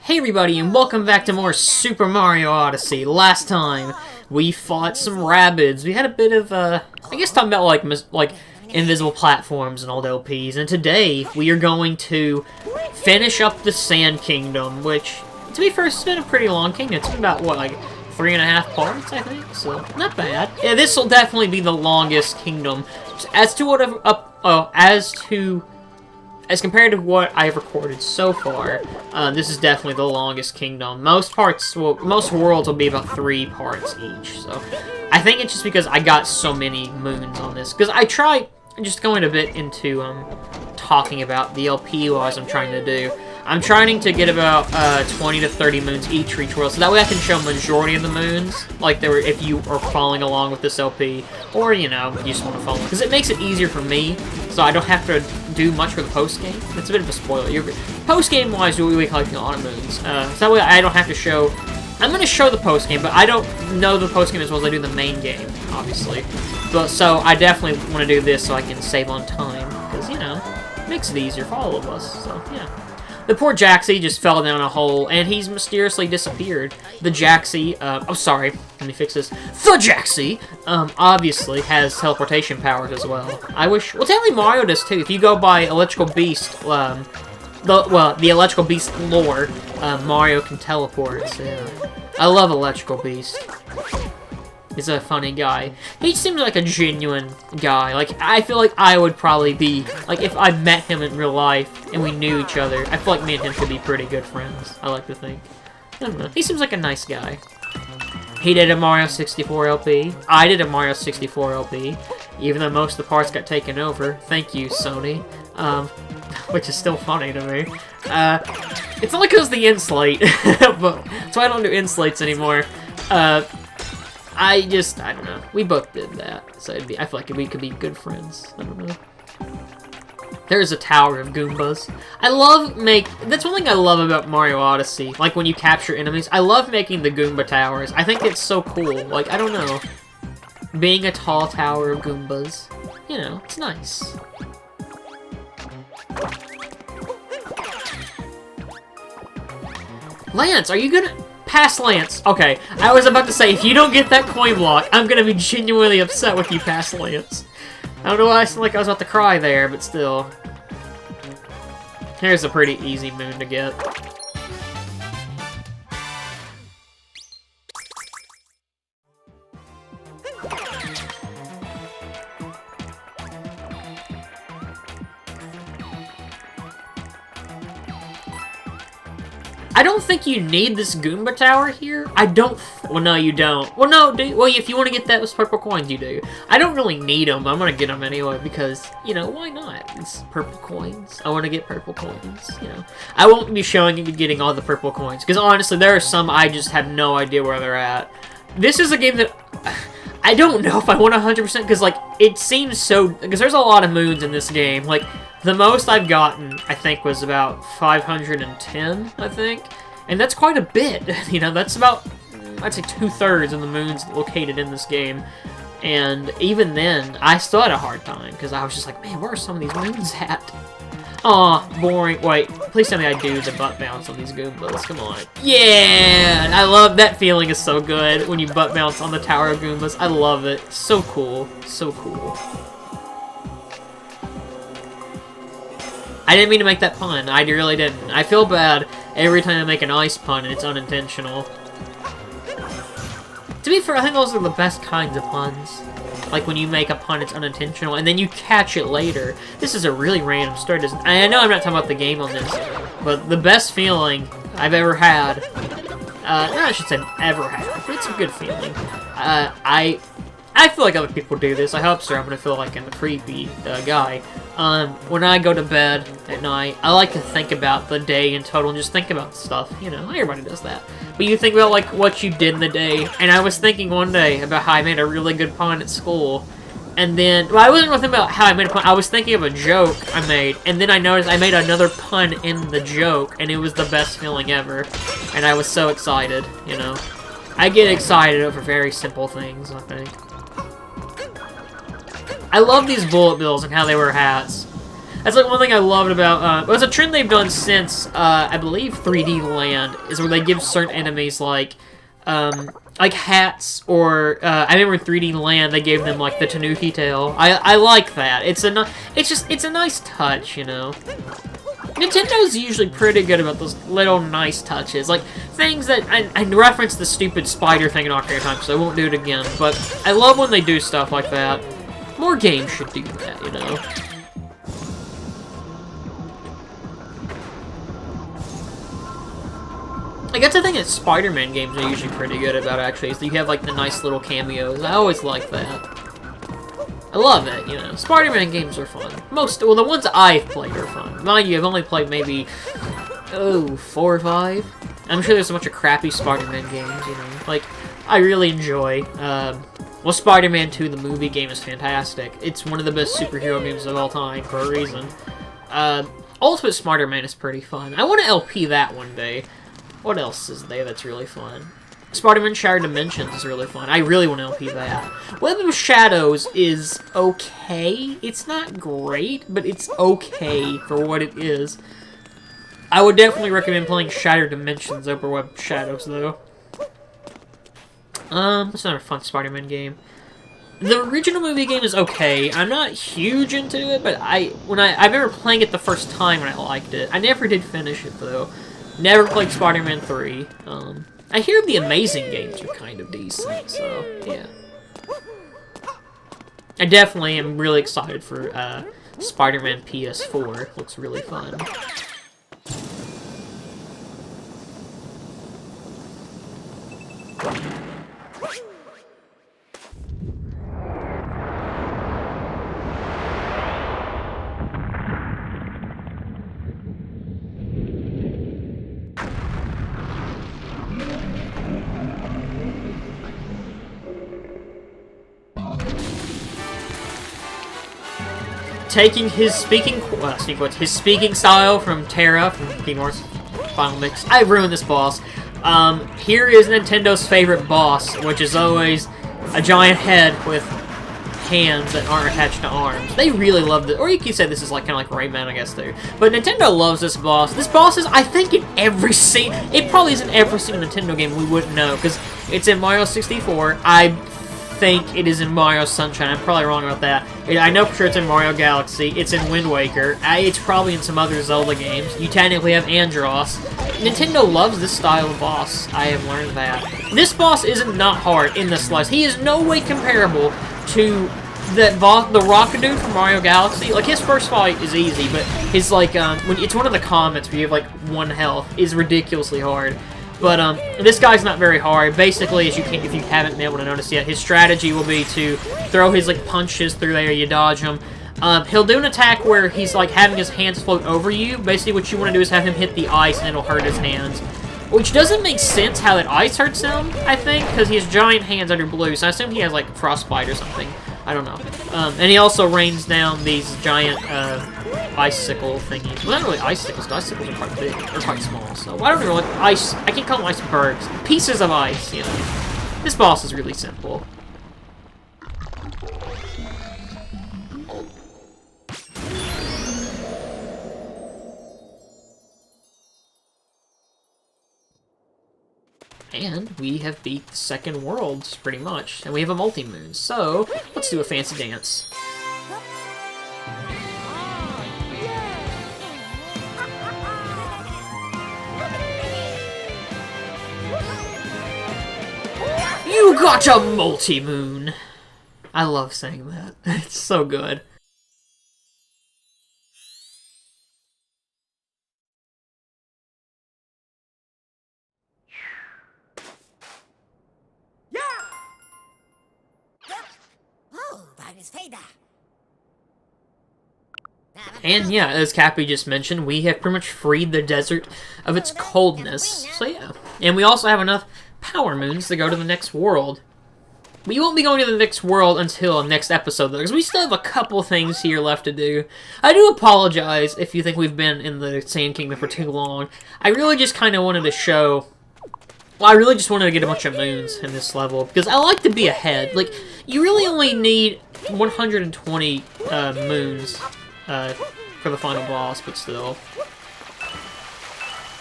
Hey everybody, and welcome back to more Super Mario Odyssey. Last time, we fought some rabbids. We had a bit of, I guess talking about, like invisible platforms and old LPs. And today, we are going to finish up the Sand Kingdom, which, to be fair, it's been a pretty long kingdom. It's been about, what, like 3.5 parts, I think? So, not bad. Yeah, this will definitely be the longest kingdom. As compared to what I've recorded so far, this is definitely the longest kingdom. Most worlds will be about 3 parts each, so I think it's just because I got so many moons on this. Because I try just going a bit into talking about the LP-wise I'm trying to do. I'm trying to get about 20 to 30 moons each for each world, so that way I can show majority of the moons, like if you are following along with this LP, or, you know, you just want to follow. Because it makes it easier for me, so I don't have to do much for the post-game. It's a bit of a spoiler. Post-game-wise, you'll be collecting a lot of moons, so that way I don't have to show... I'm going to show the post-game, but I don't know the post-game as well as I do the main game, obviously. But so I definitely want to do this so I can save on time, because, you know, it makes it easier for all of us, so, yeah. The poor Jaxie just fell down a hole, and he's mysteriously disappeared. The Jaxie, oh, sorry, let me fix this. The Jaxie, obviously has teleportation powers as well. I wish, well, technically Mario does too. If you go by Electrical Beast, the Electrical Beast lore, Mario can teleport, so yeah. I love Electrical Beast. He's a funny guy. He seems like a genuine guy. Like, I feel like I would probably be... Like, if I met him in real life and we knew each other, I feel like me and him could be pretty good friends. I like to think. I don't know. He seems like a nice guy. He did a Mario 64 LP. I did a Mario 64 LP. Even though most of the parts got taken over. Thank you, Sony. Which is still funny to me. It's only because of the inslate. But that's why I don't do inslates anymore. I don't know. We both did that, so I feel like we could be good friends. I don't know. There's a tower of Goombas. That's one thing I love about Mario Odyssey. Like, when you capture enemies, I love making the Goomba towers. I think it's so cool. Like, I don't know. Being a tall tower of Goombas. You know, it's nice. Lance, are you gonna... Pass Lance. Okay, I was about to say, if you don't get that coin block, I'm gonna be genuinely upset with you, Pass Lance. I don't know why I sound like I was about to cry there, but still. Here's a pretty easy moon to get. I don't think you need this Goomba tower here. Well, no, you don't. Well, no, well, if you want to get that with purple coins, you do. I don't really need them. I'm going to get them anyway because, you know, why not? It's purple coins. I want to get purple coins, you know. I won't be showing you getting all the purple coins because, honestly, there are some I just have no idea where they're at. This is a game that... I don't know if I want 100% because, like, it seems so... Because there's a lot of moons in this game. Like... The most I've gotten, I think, was about 510, I think. And that's quite a bit. You know, that's about, I'd say, 2/3 of the moons located in this game. And even then, I still had a hard time, because I was just like, man, where are some of these moons at? Aw, boring. Wait, please tell me I do the butt bounce on these Goombas. Come on. Yeah! I love that feeling is so good when you butt bounce on the Tower of Goombas. I love it. So cool. So cool. I didn't mean to make that pun. I really didn't. I feel bad every time I make an ice pun and it's unintentional. To be fair, I think those are the best kinds of puns. Like when you make a pun, it's unintentional, and then you catch it later. This is a really random story. I know I'm not talking about the game on this, but the best feeling I've ever had... I should say ever had, but it's a good feeling. I feel like other people do this. I hope so. I'm going to feel like I'm a creepy guy. When I go to bed at night, I like to think about the day in total and just think about stuff. You know, everybody does that. But you think about, like, what you did in the day. And I was thinking one day about how I made a really good pun at school. And then, well, I wasn't really thinking about how I made a pun. I was thinking of a joke I made. And then I noticed I made another pun in the joke. And it was the best feeling ever. And I was so excited, you know. I get excited over very simple things, I think. I love these bullet bills and how they wear hats. That's like one thing I loved about, well, it's a trend they've done since, I believe 3D Land, is where they give certain enemies, like hats, or, I remember in 3D Land, they gave them, like, the Tanuki tail. I like that. It's a nice touch, you know? Nintendo's usually pretty good about those little nice touches, like, things that, I referenced the stupid spider thing in Ocarina of Time, so I won't do it again, but I love when they do stuff like that. More games should do that, you know? Like, that's the thing that Spider-Man games are usually pretty good about, actually, is that you have, like, the nice little cameos. I always like that. I love it, you know. Spider-Man games are fun. Well, the ones I've played are fun. Mind you, I've only played maybe, 4 or 5. I'm sure there's a bunch of crappy Spider-Man games, you know. Like, I really enjoy, well, Spider-Man 2, the movie game, is fantastic. It's one of the best superhero games of all time, for a reason. Ultimate Spider-Man is pretty fun. I want to LP that one day. What else is there that's really fun? Spider-Man Shattered Dimensions is really fun. I really want to LP that. Web of Shadows is okay. It's not great, but it's okay for what it is. I would definitely recommend playing Shattered Dimensions over Web of Shadows, though. That's another fun Spider-Man game. The original movie game is okay. I'm not huge into it, but I remember playing it the first time and I liked it. I never did finish it, though. Never played Spider-Man 3. I hear the Amazing games are kind of decent, so, yeah. I definitely am really excited for, Spider-Man PS4. Looks really fun. Taking his speaking style from Terra from Kingdom Hearts Final Mix. I ruined this boss. Here is Nintendo's favorite boss, which is always a giant head with hands that aren't attached to arms. They really love it. Or you could say this is like kind of like Rayman, I guess, too. But Nintendo loves this boss. This boss is, I think, in every it probably is in every single Nintendo game we wouldn't know, because it's in Mario 64. I think it is in Mario Sunshine. I'm probably wrong about that. I know for sure it's in Mario Galaxy. It's in Wind Waker. It's probably in some other Zelda games. You technically have Andross. Nintendo loves this style of boss. I have learned that. This boss isn't not hard in the slice. He is no way comparable to the Rocket Dude from Mario Galaxy. Like, his first fight is easy, but his, like, it's one of the comments where you have, like, 1 health is ridiculously hard. But, this guy's not very hard. Basically, if you haven't been able to notice yet, his strategy will be to throw his, like, punches through there, you dodge them. He'll do an attack where he's, like, having his hands float over you. Basically, what you want to do is have him hit the ice, and it'll hurt his hands. Which doesn't make sense how that ice hurts him, I think, because he has giant hands under blue, so I assume he has, like, frostbite or something. I don't know. And he also rains down these giant, icicle thingies. Well, not really icicles, because icicles are quite big. They're quite small, so I don't know what ice... I can't call them icebergs. Pieces of ice, you know. This boss is really simple. And we have beat the second world, pretty much. And we have a multi-moon, so let's do a fancy dance. You got a multi-moon! I love saying that. It's so good. And yeah, as Cappy just mentioned, we have pretty much freed the desert of its coldness. So yeah. And we also have enough power moons to go to the next world. We won't be going to the next world until next episode, though, because we still have a couple things here left to do. I do apologize if you think we've been in the Sand Kingdom for too long. I really just kind of wanted to show... Well, I really just wanted to get a bunch of moons in this level, because I like to be ahead. Like, you really only need 120 moons for the final boss, but still.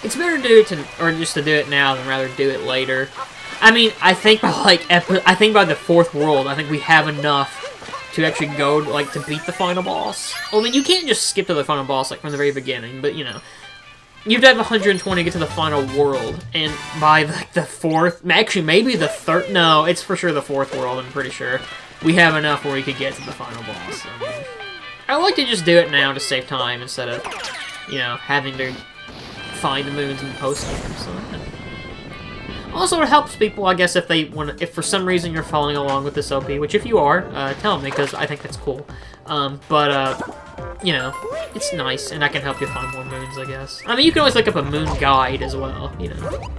It's better to do it just to do it now than rather do it later. I mean, I think by by the 4th world, I think we have enough to actually go, like, to beat the final boss. Well, I mean, you can't just skip to the final boss, like, from the very beginning, but, you know. You have to have 120 to get to the final world, and by, like, the 4th... Actually, maybe the 3rd... No, it's for sure the 4th world, I'm pretty sure. We have enough where we could get to the final boss. I mean, I like to just do it now to save time instead of, you know, having to find the moons and post them. So, yeah. Also, it helps people, I guess, if they want. If for some reason you're following along with this OP, which if you are, tell me, because I think that's cool. You know, it's nice, and I can help you find more moons, I guess. I mean, you can always look up a moon guide as well, you know.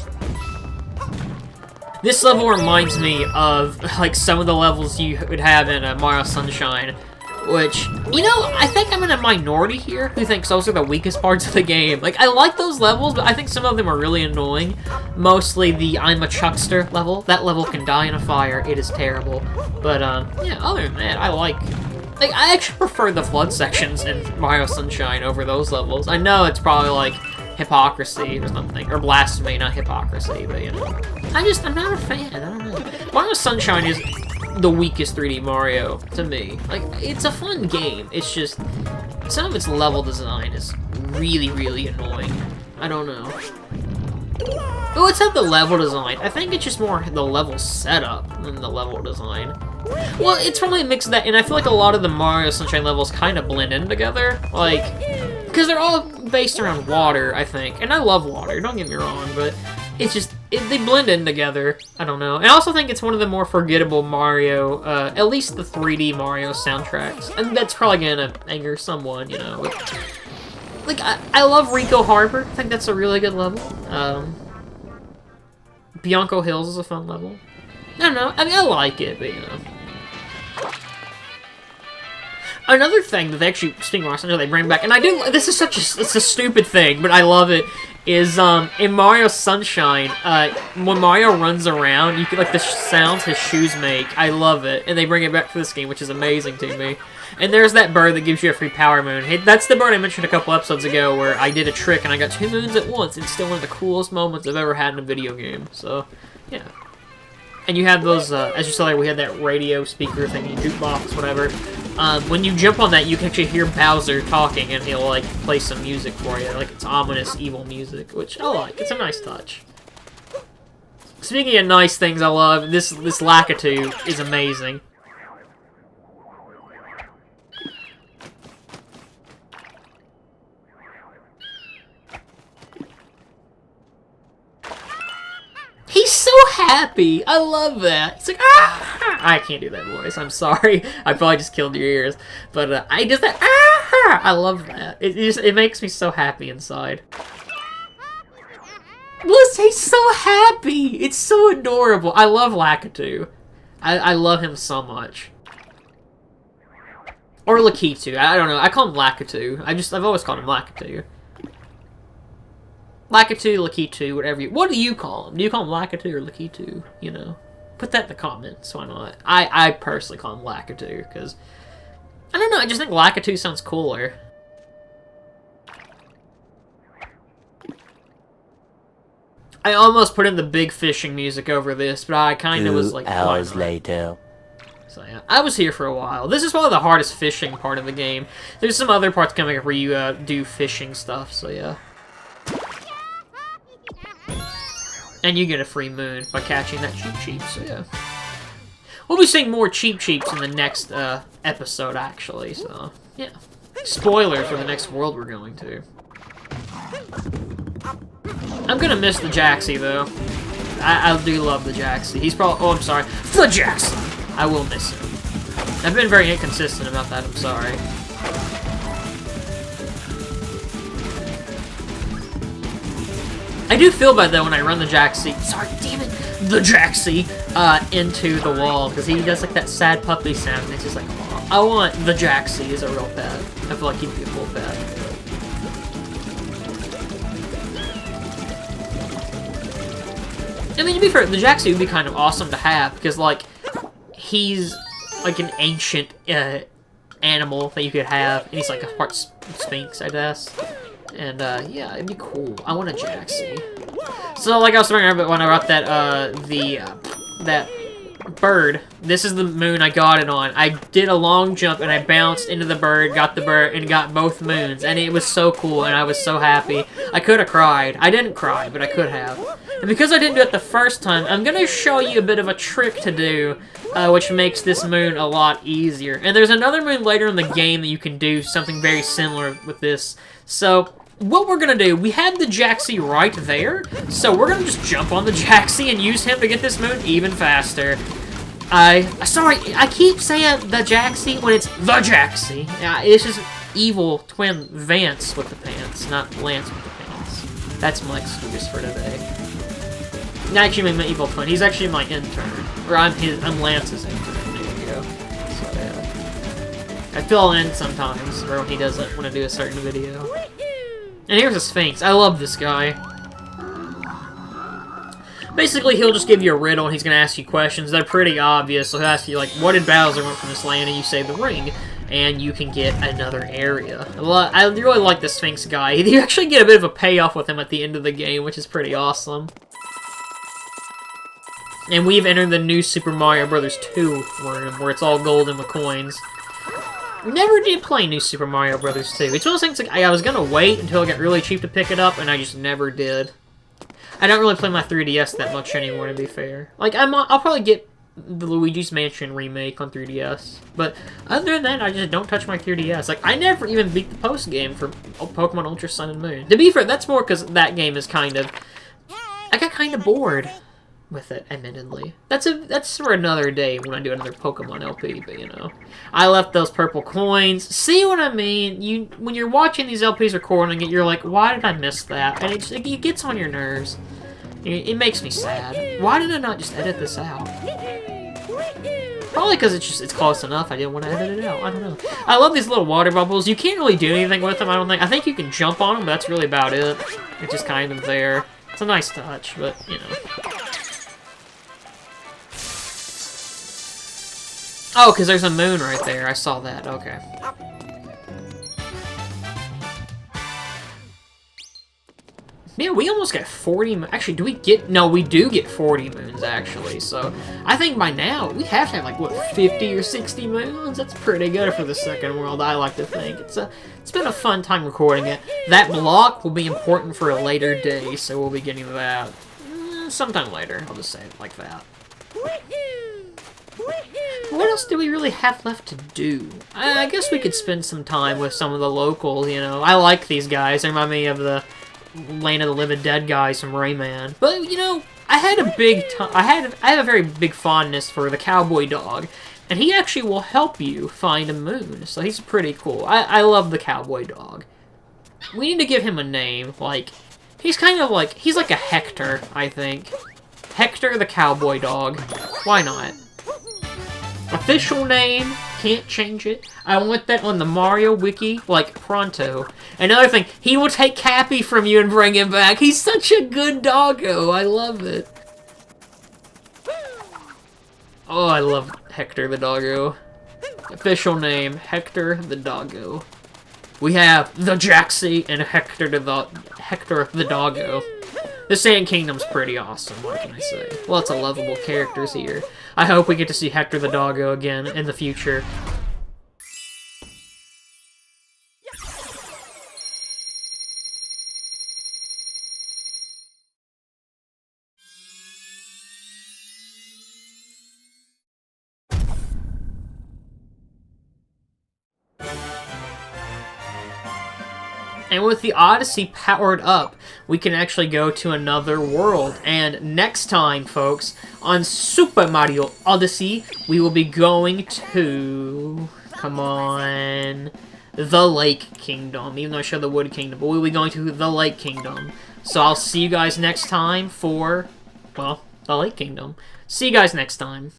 This level reminds me of, like, some of the levels you would have in Mario Sunshine, which, you know, I think I'm in a minority here who thinks those are the weakest parts of the game. Like, I like those levels, but I think some of them are really annoying. Mostly the I'm a Chuckster level. That level can die in a fire. It is terrible. But, yeah, other than that, I actually prefer the flood sections in Mario Sunshine over those levels. I know it's probably, like, hypocrisy or something. Or blasphemy, not hypocrisy, but, you know. I'm not a fan. I don't know. Mario Sunshine is the weakest 3D Mario to me. Like, it's a fun game. It's just, some of its level design is really, really annoying. I don't know. Oh, it's not the level design. I think it's just more the level setup than the level design. Well, it's probably a mix of that, and I feel like a lot of the Mario Sunshine levels kind of blend in together. Like, because they're all based around water, I think. And I love water, don't get me wrong, but it's just, they blend in together. I don't know. And I also think it's one of the more forgettable Mario, at least the 3D Mario soundtracks. And that's probably gonna anger someone, you know. But, like, I love Rico Harbor. I think that's a really good level. Bianco Hills is a fun level. I don't know. I mean, I like it, but, you know. Another thing that they actually, speaking of Mario Sunshine, they bring back, and I do, this is it's a stupid thing, but I love it, is, in Mario Sunshine, when Mario runs around, you can, like, the sounds his shoes make, I love it, and they bring it back for this game, which is amazing to me. And there's that bird that gives you a free power moon. Hey, that's the bird I mentioned a couple episodes ago, where I did a trick, and I got 2 moons at once. It's still one of the coolest moments I've ever had in a video game, so, yeah. And you have those, as you saw there, we had that radio speaker thingy, jukebox, whatever. When you jump on that, you can actually hear Bowser talking, and he'll, like, play some music for you. Like, it's ominous, evil music, which I like. It's a nice touch. Speaking of nice things I love, this Lakitu is amazing. He's so happy. I love that. He's like, ah! I can't do that voice. I'm sorry. I probably just killed your ears. But I just that. Ah! I love that. It makes me so happy inside. Listen, he's so happy. It's so adorable. I love Lakitu. I love him so much. Or Lakitu. I don't know. I call him Lakitu. I've always called him Lakitu. Lakitu, Lakitu, whatever you... What do you call him? Do you call him Lakitu or Lakitu? You know? Put that in the comments, why not? I personally call him Lakitu, because... I don't know, I just think Lakitu sounds cooler. I almost put in the big fishing music over this, but I kind of was like... 2 hours later. So yeah, I was here for a while. This is probably the hardest fishing part of the game. There's some other parts coming up where you do fishing stuff, so yeah. And you get a free moon by catching that Cheep Cheep, so yeah. We'll be seeing more Cheep Cheeps in the next episode, actually, so yeah. Spoiler for the next world we're going to. I'm gonna miss the Jaxie, though. I do love the Jaxie. He's probably... Oh, I'm sorry. The Jaxie! I will miss him. I've been very inconsistent about that, I'm sorry. I do feel bad, though, when I run the Jaxie... Sorry, damn it! The Jaxie! Into the wall, because he does, like, that sad puppy sound, and it's just like, oh, I want the Jaxie as a real pet. I feel like he'd be a cool pet. I mean, to be fair, the Jaxie would be kind of awesome to have, because, like, he's, like, an ancient, animal that you could have. And he's like a part sphinx, I guess. And, yeah, it'd be cool. I want a Jaxie. So, like I was talking about when I got that, that bird, this is the moon I got it on. I did a long jump, and I bounced into the bird, got the bird, and got both moons. And it was so cool, and I was so happy. I could have cried. I didn't cry, but I could have. And because I didn't do it the first time, I'm going to show you a bit of a trick to do, which makes this moon a lot easier. And there's another moon later in the game that you can do something very similar with this. So, what we're going to do, we have the Jaxie right there, so we're going to just jump on the Jaxie and use him to get this moon even faster. Sorry, I keep saying the Jaxie when it's the Jaxie. It's just evil twin Vance with the pants, not Lance with the pants. That's my excuse for today. Actually, my evil twin. He's actually my intern. Or I'm Lance's intern. There you go. So, yeah. I fill in sometimes, or when he doesn't want to do a certain video. And here's a Sphinx. I love this guy. Basically, he'll just give you a riddle, and he's going to ask you questions. They're pretty obvious, so he'll ask you, like, what did Bowser want from this land? And you say the ring, and you can get another area. I really like the Sphinx guy. You actually get a bit of a payoff with him at the end of the game, which is pretty awesome. And we've entered the new Super Mario Bros. 2 room, where it's all golden with coins. Never did play New Super Mario Bros. 2. It's one of those things like I was gonna wait until it got really cheap to pick it up, and I just never did. I don't really play my 3DS that much anymore, to be fair. Like, I'll probably get the Luigi's Mansion remake on 3DS, but other than that, I just don't touch my 3DS. Like, I never even beat the post game for Pokemon Ultra Sun and Moon. To be fair, that's more because that game is kind of... I got kind of bored with it, admittedly. That's for another day when I do another Pokemon LP, but you know. I left those purple coins. See what I mean? When you're watching these LPs recording it, you're like, why did I miss that? And it gets on your nerves. It makes me sad. Why did I not just edit this out? Probably because it's close enough. I didn't want to edit it out. I don't know. I love these little water bubbles. You can't really do anything with them, I don't think. I think you can jump on them, but that's really about it. It's just kind of there. It's a nice touch, but, you know. Oh, because there's a moon right there. I saw that. Okay. Yeah, we almost got 40... Actually, do we get... No, we do get 40 moons, actually. So, I think by now, we have to have, like, what, 50 or 60 moons? That's pretty good for the second world, I like to think. It's been a fun time recording it. That block will be important for a later day, so we'll be getting to that sometime later. I'll just say it like that. What else do we really have left to do? I guess we could spend some time with some of the locals, you know. I like these guys. They remind me of the Land of the Living Dead guys from Rayman. But, you know, I had a big time. I have a very big fondness for the cowboy dog. And he actually will help you find a moon. So he's pretty cool. I love the cowboy dog. We need to give him a name. Like, he's kind of like... He's like a Hector, I think. Hector the cowboy dog. Why not? Official name, can't change it. I want that on the Mario Wiki, like, pronto. Another thing, he will take Cappy from you and bring him back. He's such a good doggo. I love it. Oh, I love Hector the doggo. Official name, Hector the doggo. We have the Jaxie and Hector the doggo. The Sand Kingdom's pretty awesome, what can I say? Lots of lovable characters here. I hope we get to see Hector the doggo again in the future. And with the Odyssey powered up, we can actually go to another world. And next time, folks, on Super Mario Odyssey, we will be going to... Come on... The Lake Kingdom. Even though I showed the Wood Kingdom, but we'll be going to the Lake Kingdom. So I'll see you guys next time for, well, the Lake Kingdom. See you guys next time.